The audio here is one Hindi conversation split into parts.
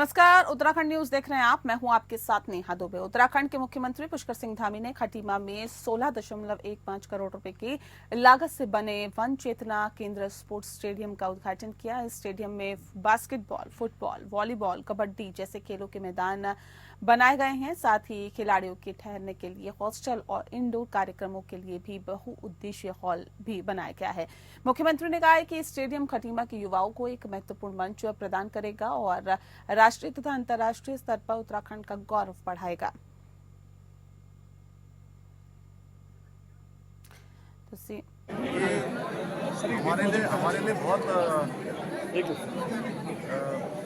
नमस्कार, उत्तराखंड न्यूज देख रहे हैं आप। मैं हूं आपके साथ नेहा दुबे। उत्तराखंड के मुख्यमंत्री पुष्कर सिंह धामी ने खटीमा में 16.15 करोड़ रुपए की लागत से बने वन चेतना केंद्र स्पोर्ट्स स्टेडियम का उद्घाटन किया। इस स्टेडियम में बास्केटबॉल, फुटबॉल, वॉलीबॉल, कबड्डी जैसे खेलों के मैदान बनाए गए हैं। साथ ही खिलाड़ियों के ठहरने के लिए हॉस्टल और इंडोर कार्यक्रमों के लिए भी बहुउद्देशीय हॉल भी बनाया गया है। मुख्यमंत्री ने कहा है कि स्टेडियम खटीमा के युवाओं को एक महत्वपूर्ण मंच प्रदान करेगा और राष्ट्रीय तथा अंतर्राष्ट्रीय स्तर पर उत्तराखंड का गौरव बढ़ाएगा। ये हमारे लिए बहुत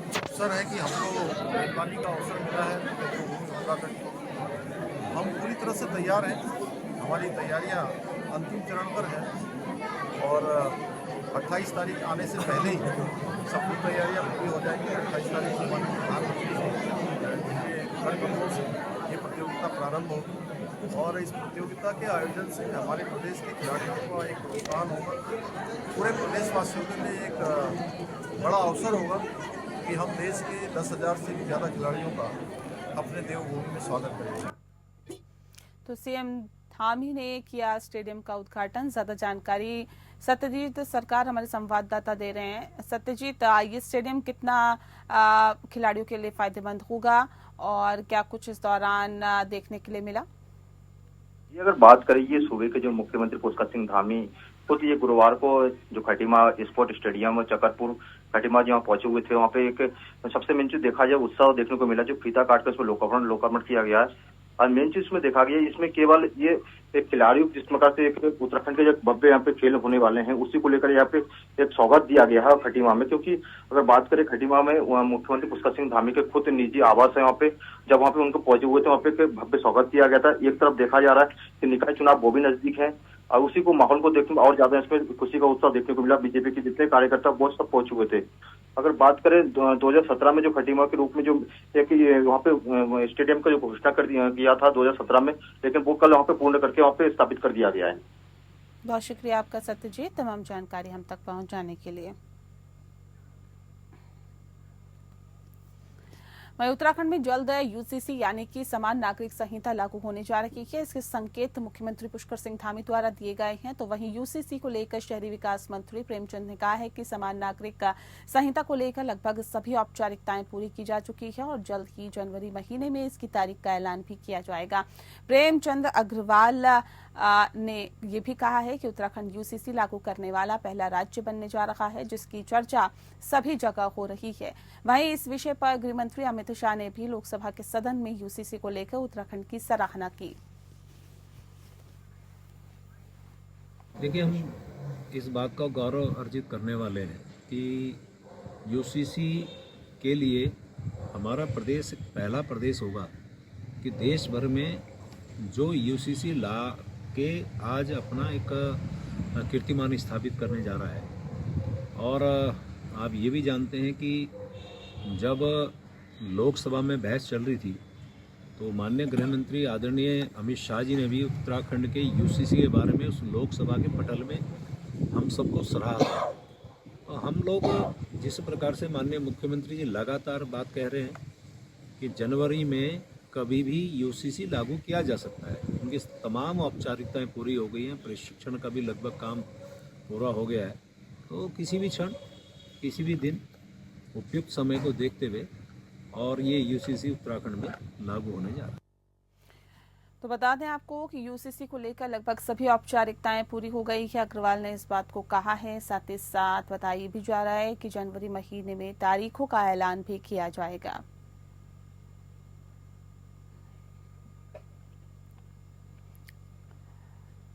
अवसर है कि हमको मेजबानी का अवसर मिला है उत्तराखंड को। हम पूरी तरह से तैयार हैं। हमारी तैयारियां अंतिम चरण पर हैं और 28 तारीख आने से पहले ही सब कुछ तैयारियां पूरी हो जाएंगी। 28 तारीख को प्रधानमंत्री के कमरों से ये प्रतियोगिता प्रारंभ होगी और इस प्रतियोगिता के आयोजन से हमारे प्रदेश के खिलाड़ियों को एक प्रोत्साहन होगा। पूरे प्रदेशवासियों के लिए एक बड़ा अवसर होगा कि हम देश के 10,000 से भी ज़्यादा खिलाड़ियों का अपने देवभूमि में स्वागत करेंगे। तो सीएम धामी ने किया स्टेडियम का उद्घाटन। ज्यादा जानकारी सत्यजीत सरकार हमारे संवाददाता दे रहे हैं। सत्यजीत, ये स्टेडियम कितना खिलाड़ियों के लिए फायदेमंद होगा और क्या कुछ इस दौरान देखने के लिए मिला? ये अगर बात करें ये सूबे के जो मुख्यमंत्री पुष्कर सिंह धामी खुद ये गुरुवार को जो खटीमा स्पोर्ट स्टेडियम चकरपुर खटीमा जहाँ पहुंचे हुए थे, वहाँ पे एक सबसे मेन चीज देखा जाए उत्साह देखने को मिला। जो फीता काट कर उसमें लोकार्पण किया गया है और मेन चीज इसमें देखा गया इसमें केवल ये एक खिलाड़ियों जिस प्रकार से एक उत्तराखंड के जो भव्य यहाँ पे खेल होने वाले हैं उसी को लेकर यहाँ पे एक सौगात दिया गया है खटीमा में। क्योंकि अगर बात करें खटीमा में मुख्यमंत्री पुष्कर सिंह धामी के खुद निजी आवास है वहाँ पे, जब वहाँ पे उनको पहुंचे हुए थे वहाँ पे भव्य स्वागत किया गया था। एक तरफ देखा जा रहा है कि निकाय चुनाव वो भी नजदीक है और उसी को माहौल को देखने में और ज्यादा इसमें खुशी का उत्साह देखने को मिला। बीजेपी के जितने कार्यकर्ता वो सब पहुंचे हुए थे। अगर बात करें 2017 में जो खटीमा के रूप में जो एक वहाँ पे स्टेडियम का जो घोषणा कर किया था 2017 में, लेकिन वो कल वहाँ पे पूर्ण करके वहाँ पे स्थापित कर दिया गया है। बहुत शुक्रिया आपका सत्यजीत, तमाम जानकारी हम तक पहुंचाने के लिए। वहीं उत्तराखंड में जल्द यूसीसी यानी कि समान नागरिक संहिता लागू होने जा रही है। इसके संकेत मुख्यमंत्री पुष्कर सिंह धामी द्वारा दिए गए हैं। तो वहीं यूसीसी को लेकर शहरी विकास मंत्री प्रेमचंद ने कहा है कि समान नागरिक संहिता को लेकर लगभग सभी औपचारिकताएं पूरी की जा चुकी है और जल्द ही जनवरी महीने में इसकी तारीख का ऐलान भी किया जाएगा। प्रेमचंद अग्रवाल ने यह भी कहा है कि उत्तराखंड यूसीसी लागू करने वाला पहला राज्य बनने जा रहा है, जिसकी चर्चा सभी जगह हो रही है। वहीं इस विषय पर गृह मंत्री अमित शाह ने भी लोकसभा के सदन में यूसीसी को लेकर उत्तराखंड की सराहना की। देखिए, हम इस बात का गौरव अर्जित करने वाले हैं कि यूसीसी के लिए हमारा प्रदेश पहला प्रदेश होगा कि देश भर में जो यूसीसी ला के आज अपना एक कीर्तिमान स्थापित करने जा रहा है। और आप ये भी जानते हैं कि जब लोकसभा में बहस चल रही थी तो माननीय गृह मंत्री आदरणीय अमित शाह जी ने भी उत्तराखंड के यूसीसी के बारे में उस लोकसभा के पटल में हम सबको सराहा था। तो हम लोग जिस प्रकार से माननीय मुख्यमंत्री जी लगातार बात कह रहे हैं कि जनवरी में कभी भी यूसीसी लागू किया जा सकता है, उनकी तमाम औपचारिकताएं पूरी हो गई हैं, प्रशिक्षण का भी लगभग काम पूरा हो गया है। तो किसी भी क्षण किसी भी दिन उपयुक्त समय को देखते हुए और ये यूसीसी उत्तराखंड में लागू होने जा रहा है। तो बता दें आपको कि यूसीसी को लेकर लगभग सभी औपचारिकताएं पूरी हो गई है। अग्रवाल ने इस बात को कहा है। साथ ही साथ बताया भी जा रहा है कि जनवरी महीने में तारीखों का ऐलान भी किया जाएगा।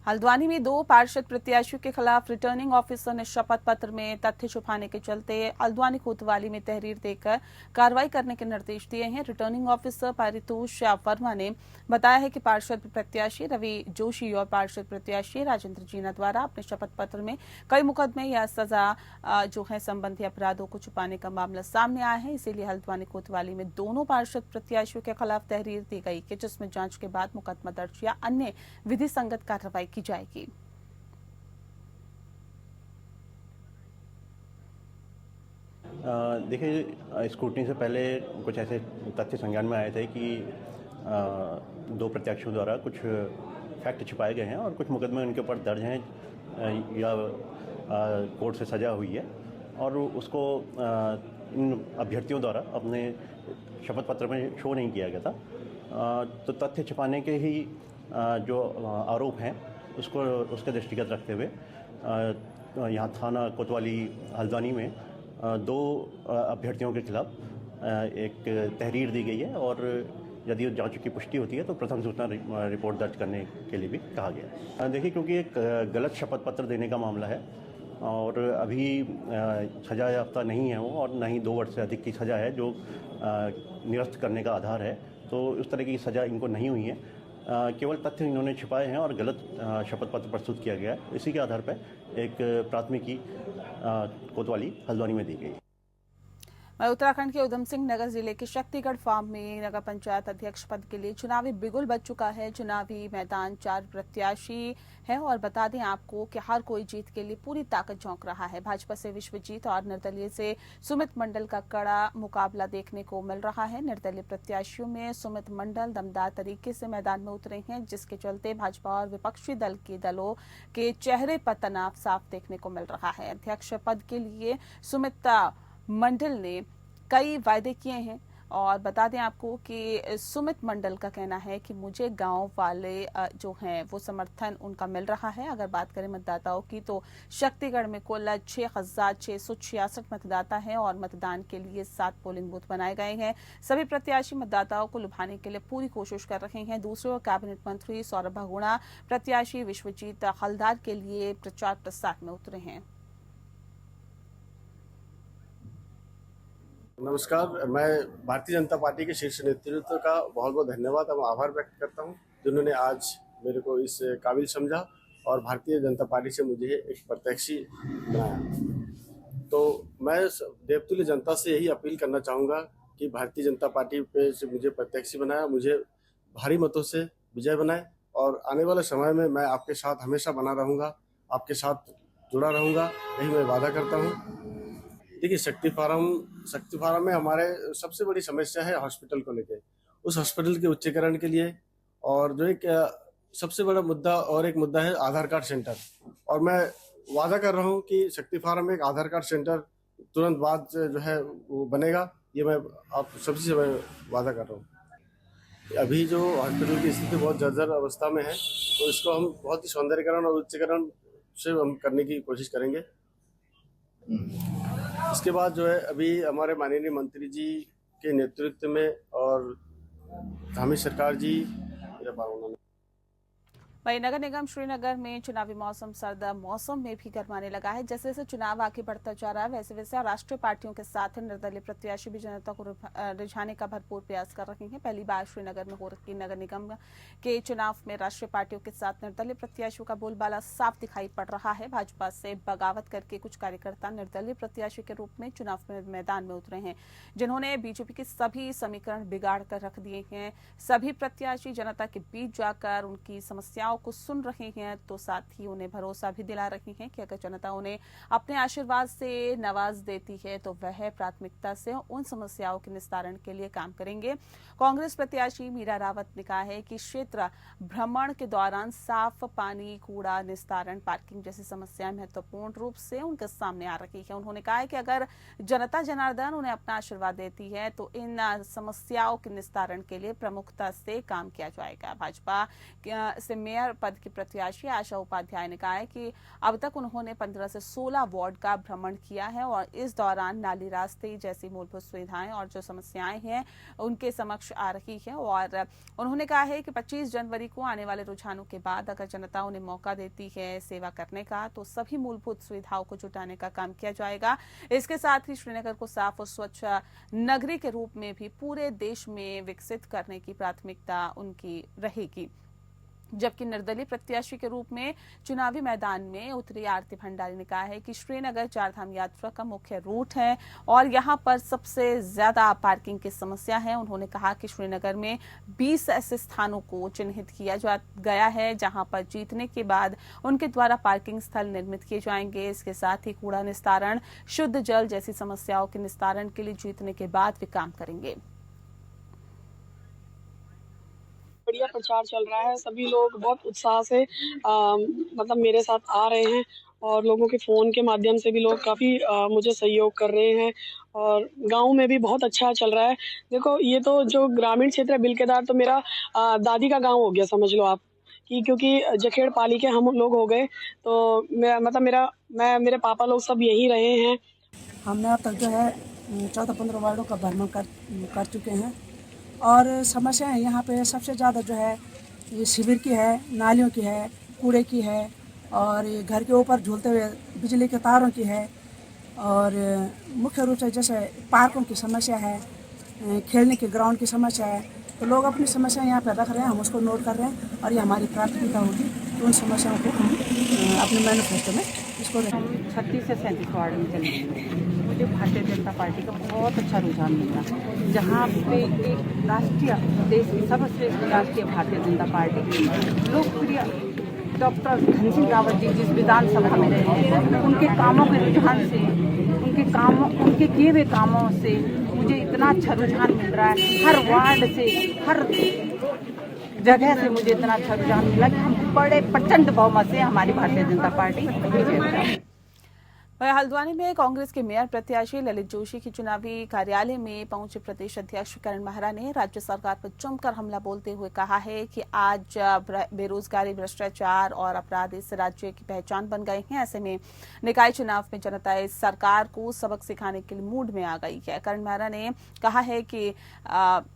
हल्द्वानी में 2 पार्षद प्रत्याशियों के खिलाफ रिटर्निंग ऑफिसर ने शपथ पत्र में तथ्य छुपाने के चलते हल्द्वानी कोतवाली में तहरीर देकर कार्रवाई करने के निर्देश दिए हैं। रिटर्निंग ऑफिसर पारितोष वर्मा ने बताया है कि पार्षद प्रत्याशी रवि जोशी और पार्षद प्रत्याशी राजेंद्र जीना द्वारा अपने शपथ पत्र में कई मुकदमे या सजा जो है संबंधी अपराधों को छुपाने का मामला सामने आया है। इसीलिए हल्द्वानी कोतवाली में दोनों पार्षद प्रत्याशियों के खिलाफ तहरीर दी गई कि जिसमें जांच के बाद मुकदमा दर्ज या अन्य विधि संगत कार्रवाई की जाएगी। देखिए, स्क्रूटनी से पहले कुछ ऐसे तथ्य संज्ञान में आए थे कि दो प्रत्याशियों द्वारा कुछ फैक्ट छिपाए गए हैं और कुछ मुकदमे उनके ऊपर दर्ज हैं या कोर्ट से सजा हुई है और उसको इन अभ्यर्थियों द्वारा अपने शपथ पत्र में शो नहीं किया गया था। तो तथ्य छिपाने के ही जो आरोप हैं उसके दृष्टिगत रखते हुए यहाँ थाना कोतवाली हल्द्वानी में दो अभ्यर्थियों के खिलाफ एक तहरीर दी गई है और यदि जांच की पुष्टि होती है तो प्रथम सूचना रिपोर्ट दर्ज करने के लिए भी कहा गया है। देखिए, क्योंकि एक गलत शपथ पत्र देने का मामला है और अभी सजा याफ्ता नहीं है वो और न ही 2 वर्ष से अधिक की सजा है जो निरस्त करने का आधार है, तो उस तरह की सजा इनको नहीं हुई है। केवल तथ्य इन्होंने छिपाए हैं और गलत शपथ पत्र प्रस्तुत किया गया है। इसी के आधार पर एक प्राथमिकी कोतवाली हल्द्वानी में दी गई। उत्तराखंड के उधम सिंह नगर जिले के शक्तिगढ़ फार्म में नगर पंचायत अध्यक्ष पद के लिए चुनावी बिगुल बज चुका है। चुनावी मैदान 4 प्रत्याशी है और बता दें आपको कि हर कोई जीत के लिए पूरी ताकत झोंक रहा है। भाजपा से विश्वजीत और निर्दलीय से सुमित मंडल का कड़ा मुकाबला देखने को मिल रहा है। निर्दलीय प्रत्याशियों में सुमित मंडल दमदार तरीके से मैदान में उतरे हैं, जिसके चलते भाजपा और विपक्षी दलों के चेहरे पर तनाव साफ देखने को मिल रहा है। अध्यक्ष पद के लिए सुमित मंडल ने कई वायदे किए हैं और बता दें आपको कि सुमित मंडल का कहना है कि मुझे गांव वाले जो हैं वो समर्थन उनका मिल रहा है। अगर बात करें मतदाताओं की तो शक्तिगढ़ में कुल 6,666 मतदाता हैं और मतदान के लिए 7 पोलिंग बूथ बनाए गए हैं। सभी प्रत्याशी मतदाताओं को लुभाने के लिए पूरी कोशिश कर रहे हैं। दूसरी ओर कैबिनेट मंत्री सौरभ बहुगुणा प्रत्याशी विश्वजीत हलदार के लिए प्रचार प्रसार में उतरे हैं। नमस्कार, मैं भारतीय जनता पार्टी के शीर्ष नेतृत्व का बहुत बहुत धन्यवाद और आभार व्यक्त करता हूं, जिन्होंने आज मेरे को इस काबिल समझा और भारतीय जनता पार्टी से मुझे एक प्रत्याशी बनाया। तो मैं देवतुल्य जनता से यही अपील करना चाहूँगा कि भारतीय जनता पार्टी पे से मुझे प्रत्याशी बनाया, मुझे भारी मतों से विजय बनाए और आने वाले समय में मैं आपके साथ हमेशा बना रहूँगा, आपके साथ जुड़ा रहूँगा, यही मैं वादा करता हूँ। देखिए, शक्ति फार्म में हमारे सबसे बड़ी समस्या है हॉस्पिटल को लेकर। उस हॉस्पिटल के उच्चीकरण के लिए और जो एक सबसे बड़ा मुद्दा और एक मुद्दा है आधार कार्ड सेंटर, और मैं वादा कर रहा हूं कि शक्ति फार्म में एक आधार कार्ड सेंटर तुरंत बाद जो है वो बनेगा। ये मैं आप सबसे से मैं वादा कर रहा हूँ। अभी जो हॉस्पिटल की स्थिति बहुत जर्जर अवस्था में है, तो इसको हम बहुत ही सौंदर्यीकरण और उच्चीकरण से हम करने की कोशिश करेंगे। इसके बाद जो है अभी हमारे माननीय मंत्री जी के नेतृत्व में और धामी सरकार जी वहीं नगर निगम श्रीनगर में चुनावी मौसम सर्द मौसम में भी गर्माने लगा है। जैसे जैसे चुनाव आगे बढ़ता जा रहा है वैसे वैसे राष्ट्रीय पार्टियों के साथ निर्दलीय प्रत्याशी भी जनता को रिझाने का भरपूर प्रयास कर रहे हैं। पहली बार श्रीनगर में हो रही नगर निगम के चुनाव में राष्ट्रीय पार्टियों के साथ निर्दलीय प्रत्याशियों का बोलबाला साफ दिखाई पड़ रहा है। भाजपा से बगावत करके कुछ कार्यकर्ता निर्दलीय प्रत्याशी के रूप में चुनाव में मैदान में उतरे हैं, जिन्होंने बीजेपी के सभी समीकरण बिगाड़ कर रख दिए हैं। सभी प्रत्याशी जनता के बीच जाकर उनकी समस्याओं को सुन रहे हैं, तो साथ ही उन्हें भरोसा भी दिला रही हैं कि अगर जनता उन्हें अपने आशीर्वाद से नवाज देती है तो वह प्राथमिकता से उन समस्याओं के निस्तारण के लिए काम करेंगे। कांग्रेस प्रत्याशी मीरा रावत ने कहा है कि क्षेत्र भ्रमण के दौरान साफ पानी, कूड़ा निस्तारण, पार्किंग जैसी समस्याएं महत्वपूर्ण रूप से उनके सामने आ रही है। उन्होंने कहा है कि अगर जनता जनार्दन उन्हें अपना आशीर्वाद देती है तो इन समस्याओं के निस्तारण के लिए प्रमुखता से काम किया जाएगा। भाजपा से मेयर पद की प्रत्याशी आशा उपाध्याय ने कहा है कि अब तक उन्होंने 15 से 16 वार्ड का भ्रमण किया है और इस दौरान नाली, रास्ते जैसी मूलभूत सुविधाएं और जो समस्याएं हैं उनके समक्ष आ रही है। और उन्होंने कहा है कि 25 जनवरी को आने वाले रुझानों के बाद अगर जनता उन्हें मौका देती है सेवा करने का तो सभी मूलभूत सुविधाओं को जुटाने का काम किया जाएगा। इसके साथ ही श्रीनगर को साफ और स्वच्छ नगरी के रूप में भी पूरे देश में विकसित करने की प्राथमिकता उनकी रहेगी। जबकि निर्दलीय प्रत्याशी के रूप में चुनावी मैदान में उतरी आरती भंडारी ने कहा है कि श्रीनगर चारधाम यात्रा का मुख्य रूट है और यहां पर सबसे ज्यादा पार्किंग की समस्या है। उन्होंने कहा कि श्रीनगर में 20 ऐसे स्थानों को चिन्हित किया गया है जहां पर जीतने के बाद उनके द्वारा पार्किंग स्थल निर्मित किए जाएंगे। इसके साथ ही कूड़ा निस्तारण, शुद्ध जल जैसी समस्याओं के निस्तारण के लिए जीतने के बाद वे काम करेंगे। बढ़िया प्रचार चल रहा है। सभी लोग बहुत उत्साह से मतलब मेरे साथ आ रहे हैं और लोगों के फ़ोन के माध्यम से भी लोग काफ़ी मुझे सहयोग कर रहे हैं और गांव में भी बहुत अच्छा चल रहा है। देखो, ये तो जो ग्रामीण क्षेत्र है बिलकेदार, तो मेरा दादी का गांव हो गया, समझ लो आप, कि क्योंकि जखेड़ पाली के हम लोग हो गए, तो मेरे पापा लोग सब यहीं रहे हैं। हमने अब तक जो है 14-15 वार्डों का भ्रमण कर चुके हैं और समस्याएं यहाँ पे सबसे ज़्यादा जो है ये शिविर की है, नालियों की है, कूड़े की है और ये घर के ऊपर झूलते हुए बिजली के तारों की है और मुख्य रूप से जैसे पार्कों की समस्या है, खेलने के ग्राउंड की समस्या है। तो लोग अपनी समस्याएं यहाँ पे रख रहे हैं, हम उसको नोट कर रहे हैं और ये हमारी प्राथमिकता होगी तो उन समस्याओं को हम अपने मैनिफेस्टो में इसको हम 36 से 37 वार्ड में चलेंगे। मुझे भारतीय जनता पार्टी का बहुत अच्छा रुझान मिला, जहाँ पे एक राष्ट्रीय, देश की सर्वश्रेष्ठ राष्ट्रीय भारतीय जनता पार्टी की लोकप्रिय डॉक्टर धन सिंह रावत जी जिस विधानसभा में रहे हैं, उनके कामों के रुझान से, उनके किए हुए कामों से मुझे इतना अच्छा रुझान मिल रहा है। हर वार्ड से, हर जगह से मुझे इतना अच्छा रुझान मिला कि हम बड़े प्रचंड बहुमत से हमारी भारतीय जनता पार्टी विजय करेगी। हल्द्वानी में कांग्रेस के मेयर प्रत्याशी ललित जोशी की चुनावी कार्यालय में पहुंचे प्रदेश अध्यक्ष करण महरा ने राज्य सरकार पर जमकर हमला बोलते हुए कहा है कि आज बेरोजगारी, भ्रष्टाचार और अपराध इस राज्य की पहचान बन गए हैं। ऐसे में निकाय चुनाव में जनता इस सरकार को सबक सिखाने के लिए मूड में आ गई है। करण महरा ने कहा है कि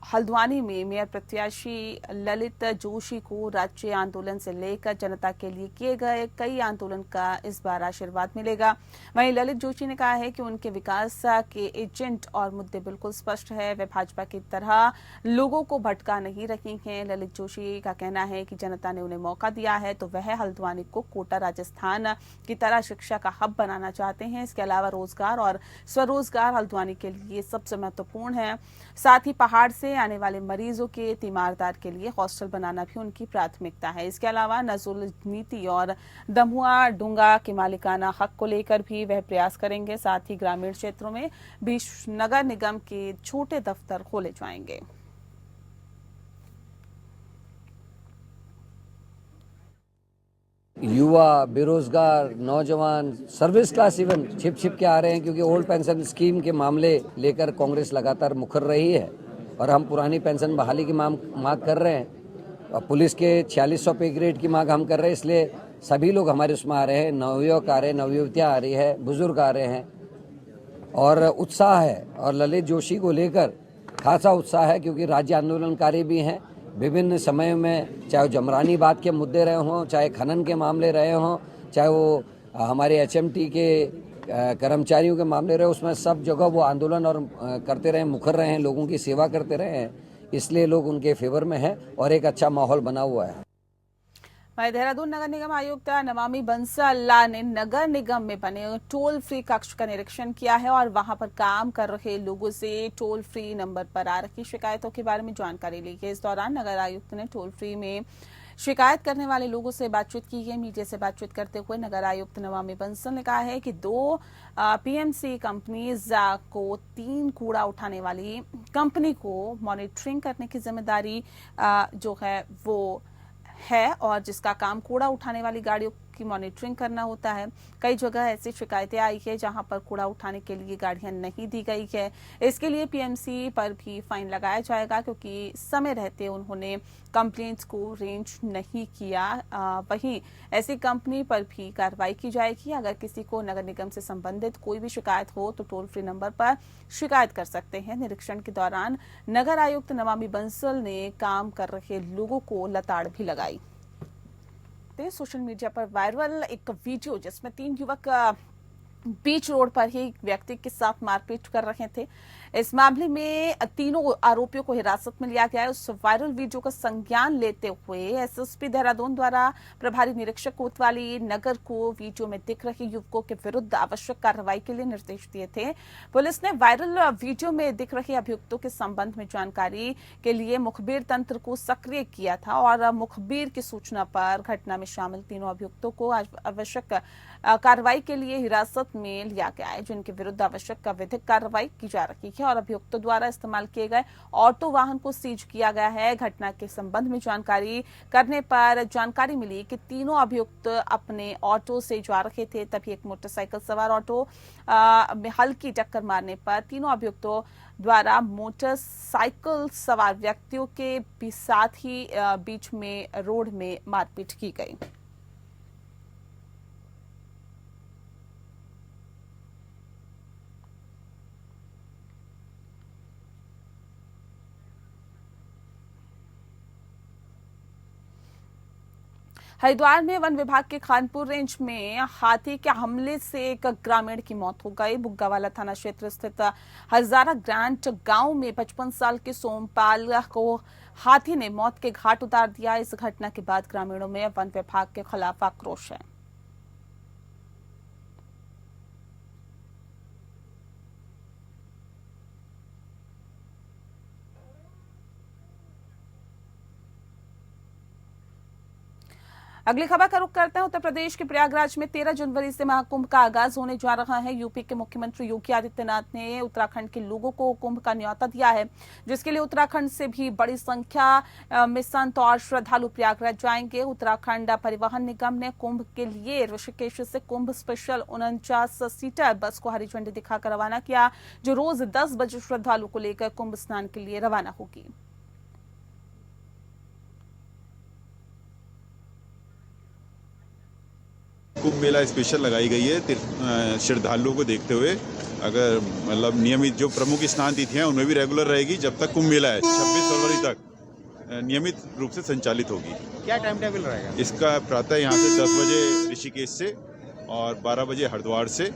हल्द्वानी में मेयर प्रत्याशी ललित जोशी को राज्य आंदोलन से लेकर जनता के लिए किए गए कई आंदोलन का इस बार आशीर्वाद मिलेगा। वहीं ललित जोशी ने कहा है कि उनके विकास के एजेंट और मुद्दे बिल्कुल स्पष्ट है, वे भाजपा की तरह लोगों को भटका नहीं रही हैं। ललित जोशी का कहना है कि जनता ने उन्हें मौका दिया है तो वह हल्द्वानी को कोटा राजस्थान की तरह शिक्षा का हब बनाना चाहते हैं। इसके अलावा रोजगार और स्वरोजगार हल्द्वानी के लिए सबसे महत्वपूर्ण है। साथ ही पहाड़ से आने वाले मरीजों के तीमारदार के लिए हॉस्टल बनाना भी उनकी प्राथमिकता है। इसके अलावा नजुल नीति और दमुआ डूंगा के मालिकाना हक को लेकर भी वह प्रयास करेंगे। साथ ही ग्रामीण क्षेत्रों में भी नगर निगम के छोटे दफ्तर खोले जाएंगे। युवा, बेरोजगार, नौजवान, सर्विस क्लास इवन छिप के आ रहे हैं क्योंकि ओल्ड पेंशन स्कीम के मामले लेकर कांग्रेस लगातार मुखर रही है और हम पुरानी पेंशन बहाली की मांग कर रहे हैं और पुलिस के 4600 पे ग्रेड की मांग हम कर रहे हैं। इसलिए सभी लोग हमारे उसमें आ रहे हैं, नवयुवक आ रहे हैं, नवयुवतियाँ आ रही है, बुजुर्ग आ रहे हैं और उत्साह है। और ललित जोशी को लेकर खासा उत्साह है क्योंकि राज्य आंदोलनकारी भी हैं। विभिन्न समयों में चाहे वो जमरानी बात के मुद्दे रहे हों, चाहे खनन के मामले रहे हों, चाहे वो हमारे HMT के कर्मचारियों के मामले रहे, उसमें सब जगह वो आंदोलन और करते रहे, मुखर रहे हैं, लोगों की सेवा करते रहे हैं। इसलिए लोग उनके फेवर में हैं और एक अच्छा माहौल बना हुआ है। देहरादून नगर निगम आयुक्त नमामि बंसल ने नगर निगम में बने टोल फ्री कक्ष का निरीक्षण किया है और वहां पर काम कर रहे लोगों से टोल फ्री नंबर पर आ रही शिकायतों के बारे में जानकारी ली है। इस दौरान नगर आयुक्त ने टोल फ्री में शिकायत करने वाले लोगों से बातचीत की है। मीडिया से बातचीत करते हुए नगर आयुक्त नमामि बंसल ने कहा है कि 2 PMC कंपनीज को 3 कूड़ा उठाने वाली कंपनी को मॉनिटरिंग करने की जिम्मेदारी जो है वो है और जिसका काम कूड़ा उठाने वाली गाड़ियों की मॉनिटरिंग करना होता है। कई जगह ऐसी शिकायतें आई है जहां पर कूड़ा उठाने के लिए गाड़ियां नहीं दी गई है। इसके लिए PMC पर भी फाइन लगाया जाएगा क्योंकि समय रहते उन्होंने कंप्लेंट्स को रेंज नहीं किया। वहीं ऐसी कंपनी पर भी कार्रवाई की जाएगी। अगर किसी को नगर निगम से संबंधित कोई भी शिकायत हो तो टोल फ्री नंबर पर शिकायत कर सकते हैं। निरीक्षण के दौरान नगर आयुक्त नमामि बंसल ने काम कर रहे लोगों को लताड़ भी लगाई। सोशल मीडिया पर वायरल एक वीडियो जिसमें 3 युवक बीच रोड पर ही एक व्यक्ति के साथ मारपीट कर रहे थे। इस मामले में तीनों आरोपियों को हिरासत में लिया गया है। उस वायरल वीडियो का संज्ञान लेते हुए एसएसपी देहरादून द्वारा प्रभारी निरीक्षक कोतवाली नगर को वीडियो में दिख रहे युवकों के विरुद्ध आवश्यक कार्रवाई के लिए निर्देश दिए थे। पुलिस ने वायरल वीडियो में दिख रहे अभियुक्तों के संबंध में जानकारी के लिए मुखबिर तंत्र को सक्रिय किया था और मुखबिर की सूचना पर घटना में शामिल तीनों अभियुक्तों को आवश्यक कार्रवाई के लिए हिरासत में लिया गया है, जिनके विरुद्ध आवश्यक विधिक कार्रवाई की जा रही है और अभियुक्तों द्वारा इस्तेमाल किए गए ऑटो वाहन को सीज किया गया है। घटना के संबंध में जानकारी करने पर जानकारी मिली कि तीनों अभियुक्त अपने ऑटो से जा रहे थे, तभी एक मोटरसाइकिल सवार ऑटो में हल्की टक्कर मारने पर तीनों अभियुक्तों द्वारा मोटरसाइकिल सवार व्यक्तियों के भी साथ ही बीच में रोड में मारपीट की गई। हरिद्वार में वन विभाग के खानपुर रेंज में हाथी के हमले से एक ग्रामीण की मौत हो गई। बुग्गावाला थाना क्षेत्र स्थित हजारा ग्रांट गांव में 55 साल के सोमपाल को हाथी ने मौत के घाट उतार दिया। इस घटना के बाद ग्रामीणों में वन विभाग के खिलाफ आक्रोश है। अगली खबर का रुख करते हैं। उत्तर प्रदेश के प्रयागराज में 13 जनवरी से महाकुंभ का आगाज होने जा रहा है। यूपी के मुख्यमंत्री योगी आदित्यनाथ ने उत्तराखंड के लोगों को कुंभ का न्योता दिया है, जिसके लिए उत्तराखंड से भी बड़ी संख्या में संत और श्रद्धालु प्रयागराज जाएंगे। उत्तराखंड परिवहन निगम ने कुंभ के लिए ऋषिकेश से कुंभ स्पेशल 49 सीटर बस को हरी झंडी दिखाकर रवाना किया, जो रोज 10 बजे श्रद्धालु को लेकर कुंभ स्नान के लिए रवाना होगी। कुंभ मेला स्पेशल लगाई गई है श्रद्धालुओं को देखते हुए। अगर मतलब नियमित जो प्रमुख स्नान तिथियां हैं उनमें भी रेगुलर रहेगी जब तक कुंभ मेला है 26 फरवरी तक नियमित रूप से संचालित होगी। क्या टाइम टेबल रहेगा इसका? प्रातः यहाँ से 10 बजे ऋषिकेश से और 12 बजे हरिद्वार से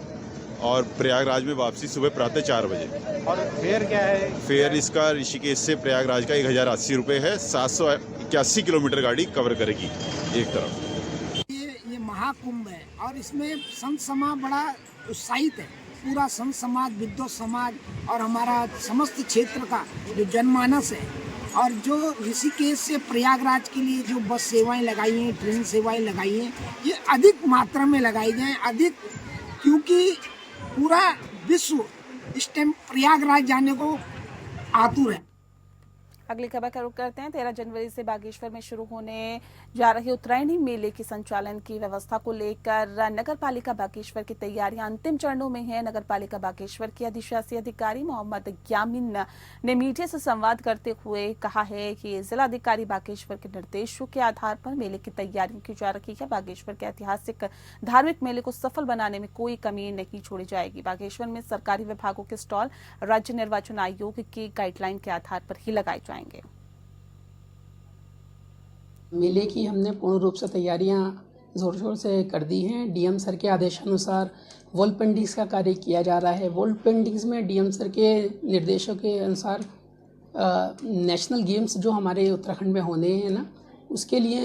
और प्रयागराज में वापसी सुबह प्रातः 4 बजे। और फेयर क्या है? फेयर इसका ऋषिकेश से प्रयागराज का 1080 रुपये है। 781 किलोमीटर गाड़ी कवर करेगी एक तरफ। ये महाकुंभ है और इसमें संत समाज बड़ा उत्साहित है। पूरा संत समाज, विद्वत समाज और हमारा समस्त क्षेत्र का जो जनमानस है और जो ऋषिकेश से प्रयागराज के लिए जो बस सेवाएं लगाई हैं, ट्रेन सेवाएं लगाई हैं, ये अधिक मात्रा में लगाई जाएं, अधिक, क्योंकि पूरा विश्व इस टाइम प्रयागराज जाने को आतुर है। अगली खबर का रुख करते हैं। 13 जनवरी से बागेश्वर में शुरू होने जा रहे उत्तरायणी मेले के संचालन की व्यवस्था को लेकर नगर पालिका बागेश्वर की तैयारियां अंतिम चरणों में है। नगर पालिका बागेश्वर के अधिशासी अधिकारी मोहम्मद यामीन ने मीडिया से संवाद करते हुए कहा है कि जिलाधिकारी बागेश्वर के निर्देशों के आधार पर मेले की तैयारियां की जा रही है। बागेश्वर के ऐतिहासिक धार्मिक मेले को सफल बनाने में कोई कमी नहीं छोड़ी जाएगी। बागेश्वर में सरकारी विभागों के स्टॉल राज्य निर्वाचन आयोग की गाइडलाइन के आधार पर ही लगाए जाएंगे। मेले की हमने पूर्ण रूप से तैयारियां जोर शोर से कर दी हैं। डीएम सर के आदेशानुसार वॉल पेंटिंग्स का कार्य किया जा रहा है। वॉल पेंटिंग्स में डीएम सर के निर्देशों के अनुसार नेशनल गेम्स जो हमारे उत्तराखंड में होने हैं ना, उसके लिए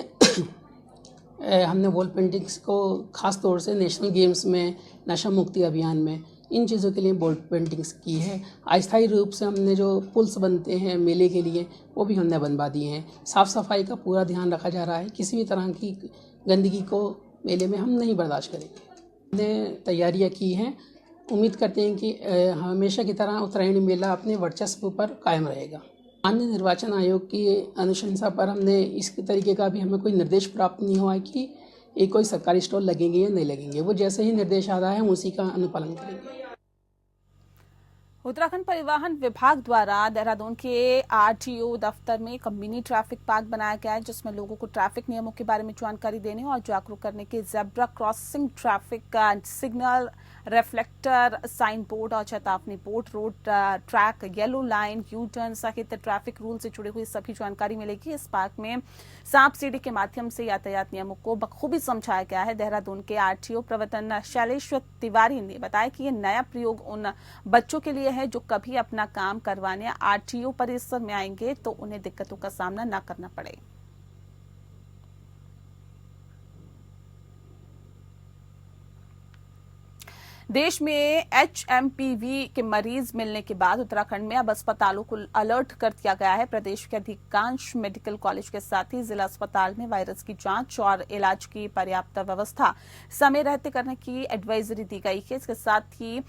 हमने वॉल पेंटिंग्स को खास तौर से नेशनल गेम्स में, नशा मुक्ति अभियान में, इन चीज़ों के लिए वॉल पेंटिंग्स की है। अस्थायी रूप से हमने जो पुल्स बनते हैं मेले के लिए वो भी हमने बनवा दिए हैं। साफ़ सफाई का पूरा ध्यान रखा जा रहा है। किसी भी तरह की गंदगी को मेले में हम नहीं बर्दाश्त करेंगे। हमने तैयारियां की हैं। उम्मीद करते हैं कि हमेशा की तरह उत्तरायणी मेला अपने वर्चस्व पर कायम रहेगा। माननीय निर्वाचन आयोग की अनुशंसा पर हमने इस तरीके का भी हमें कोई निर्देश प्राप्त नहीं हुआ है कि एक कोई सरकारी स्टॉल लगेंगे या नहीं लगेंगे। वो जैसे ही निर्देश आ रहा है हम उसी का अनुपालन करेंगे। उत्तराखंड परिवहन विभाग द्वारा देहरादून के आरटीओ दफ्तर में एक मिनी ट्रैफिक पार्क बनाया गया है, जिसमें लोगों को ट्रैफिक नियमों के बारे में जानकारी देने और जागरूक करने के zebra crossing, traffic signal, reflector, sign board और चेतावनी बोर्ड, road track, yellow line, U turn सहित ट्रैफिक रूल से जुड़ी हुई सभी जानकारी मिलेगी। इस पार्क में सांप सीढ़ी के माध्यम से यातायात नियमों को बखूबी समझाया गया है। देहरादून के आरटीओ प्रवर्तन शैलेश तिवारी ने बताया कि ये नया प्रयोग उन बच्चों के लिए हैं जो कभी अपना काम करवाने आरटीओ परिसर में आएंगे तो उन्हें दिक्कतों का सामना न करना पड़े। देश में HMPV के मरीज मिलने के बाद उत्तराखंड में अब अस्पतालों को अलर्ट कर दिया गया है। प्रदेश के अधिकांश मेडिकल कॉलेज के साथ ही जिला अस्पताल में वायरस की जांच और इलाज की पर्याप्त व्यवस्था समय रहते करने की एडवाइजरी दी गई है। इसके साथ ही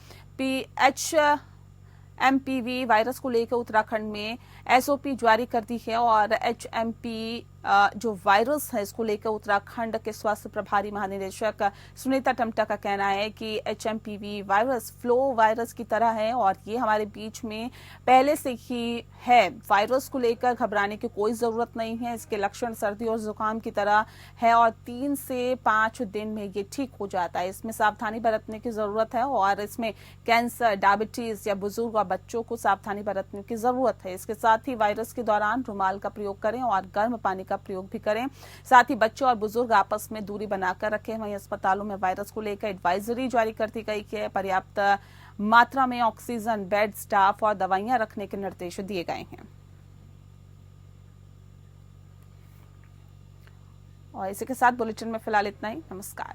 HMPV वायरस को लेकर उत्तराखंड में SOP जारी कर दी है और HMP जो वायरस है इसको लेकर उत्तराखंड के स्वास्थ्य प्रभारी महानिदेशक सुनीता टमटा का कहना है कि HMPV वायरस फ्लो वायरस की तरह है और ये हमारे बीच में पहले से ही है। वायरस को लेकर घबराने की कोई जरूरत नहीं है। इसके लक्षण सर्दी और जुकाम की तरह है और 3 से 5 दिन में ये ठीक हो जाता है। इसमें सावधानी बरतने की जरूरत है और इसमें कैंसर, डायबिटीज या बुजुर्ग और बच्चों को सावधानी बरतने की जरूरत है। इसके साथ ही वायरस के दौरान रुमाल का प्रयोग करें और गर्म पानी का प्रयोग भी करें। साथ ही बच्चे और बुजुर्ग आपस में दूरी बनाकर रखें। वहीं अस्पतालों में वायरस को लेकर एडवाइजरी जारी कर दी गई है। पर्याप्त मात्रा में ऑक्सीजन, बेड, स्टाफ और दवाइयां रखने के निर्देश दिए गए हैं। और इसी के साथ बुलेटिन में फिलहाल इतना ही। नमस्कार।